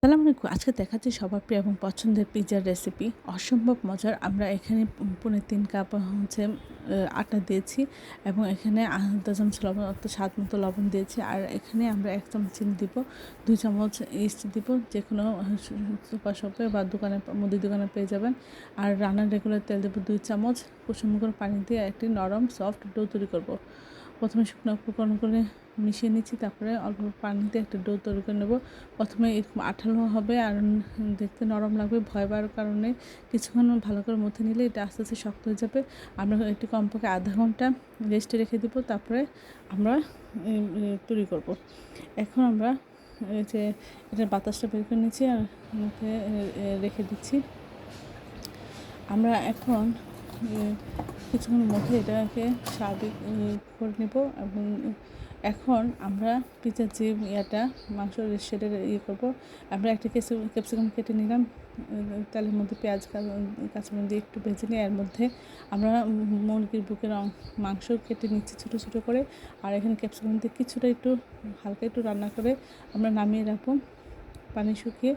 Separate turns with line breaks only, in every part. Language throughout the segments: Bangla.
আসসালামু আলাইকুম। আজকে দেখাচ্ছি সবার প্রিয় এবং পছন্দের পিজ্জার রেসিপি। অসম্ভব মজার। আমরা এখানে পৌনে ৩ কাপ আটা দিয়েছি এবং এখানে ০.৫ চামচ লবণ অর্থাৎ স্বাদ মতো লবণ দিয়েছি। আর এখানে আমরা ১ চামচ চিনি দিব, ২ চামচ ইস্ট দিব। যেকোনো সুপার শপে বা মুদির দোকানে পেয়ে যাবেন। আর রান্নার রেগুলার তেল দেব ২ চামচ। কুসুম গরম পানি দিয়ে একটি নরম সফট ডো তৈরি করব। প্রথমে শুকনো উপকরণগুলো মিশিয়ে নিচ্ছি, তারপরে অল্প পানিতে একটা ডো তৈরি করে নেব। প্রথমে এরকম আঠালো হবে আর দেখতে নরম লাগবে, ভয় পাওয়ার কারণে কিছুক্ষণ ভালো করে মথে নিলে এটা আস্তে আস্তে শক্ত হয়ে যাবে। আমরা একটু কমপক্ষে আধা ঘন্টা রেস্টে রেখে দেব, তারপরে আমরা তৈরি করব। এখন আমরা এই যে এটার বাতাসটা বের করে নিচ্ছি আর মুখে রেখে দিচ্ছি। আমরা এখন কিছুক্ষণের মধ্যে এটাকে স্বাভাবিক করে নেব এবং এখন আমরা পিৎজার যে মাংস সেটা করবো। আমরা একটা ক্যাপসিকাম কেটে নিলাম, তেলের মধ্যে পেঁয়াজ কাঁচামরিচ দিয়ে একটু ভেজে নিয়ে এর মধ্যে আমরা মুরগির বুকের মাংস কেটে নিচ্ছি ছোটো ছোটো করে। আর এখানে ক্যাপসিকাম দিয়ে কিছুটা একটু হালকা একটু রান্না করে আমরা নামিয়ে রাখবো পানি শুকিয়ে।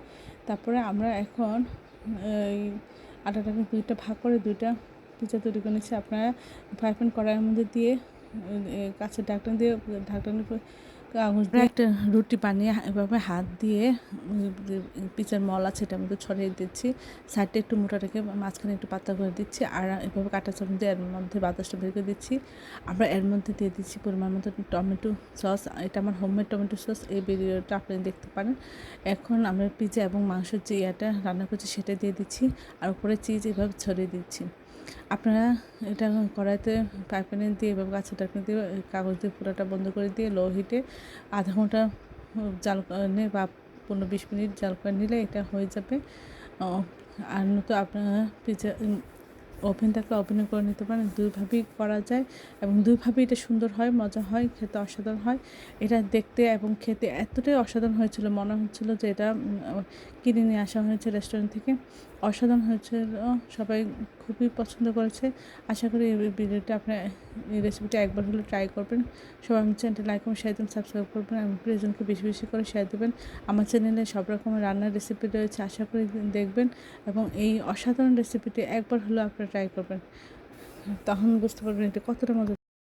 তারপরে আমরা এখন এই আটাটাকে দুইটা ভাগ করে দুইটা পিৎজা তৈরি করে নিচ্ছি। আপনারা ফ্রাই প্যান কড়াইয়ের মধ্যে দিয়ে কাছের ঢাকনা দিয়ে ঢাকনার উপর কাগজ দিয়ে একটা রুটি বানিয়ে এভাবে হাত দিয়ে পিৎজার মল আছে এটার মধ্যে ছড়িয়ে দিচ্ছি। সাইডটা একটু মোটা রেখে মাঝখানে একটু পাতলা করে দিচ্ছি। আর এভাবে কাঁটা চামচ দিয়ে এর মধ্যে বাতাসটা বের করে দিচ্ছি। আমরা এর মধ্যে দিয়ে দিচ্ছি পরিমাণ মতো টমেটো সস। এটা আমার হোমমেড টমেটো সস। এই ভিডিওটা আপনি দেখতে পারেন। এখন আমরা পিৎজা এবং মাংসের যে রান্না করছি সেটা দিয়ে দিচ্ছি আর উপরে চিজ এভাবে ছড়িয়ে দিচ্ছি। আপনারা এটা কড়াইতে ফ্রাই প্যানে দিয়ে এভাবে কাছে ঢাকনা দিয়ে কাগজ দিয়ে পুরোটা বন্ধ করে দিয়ে লো হিটে আধা ঘন্টা জাল করে বা ১৫-২০ মিনিট জাল করে নিলে এটা হয়ে যাবে। আর নয়তো আপনারা পিৎজা ওভেন থাকলে ওভেনে করে নিতে পারেন। দুইভাবেই করা যায় এবং দুইভাবেই এটা সুন্দর হয়, মজা হয়, খেতে অসাধারণ হয়। এটা দেখতে এবং খেতে এতটাই অসাধারণ হয়েছিল, মনে হচ্ছিল যে এটা কিনে নিয়ে আসা হয়েছে রেস্টুরেন্ট থেকে। অসাধারণ হয়েছিল, সবাই খুবই পছন্দ করেছে। আশা করি এই ভিডিওটা আপনার এই রেসিপিটা একবার হলে ট্রাই করবেন। সবাই আমার চ্যানেলটা লাইক এবং শেয়ার দেবেন, সাবস্ক্রাইব করবেন এবং প্রিয়জনকে বেশি বেশি করে শেয়ার দেবেন। আমার চ্যানেলে সব রকমের রান্নার রেসিপি রয়েছে, আশা করি দেখবেন এবং এই অসাধারণ রেসিপিটি একবার হলেও আপনারা ট্রাই করবেন। তখন বুঝতে পারবেন এটা কতটা মজা।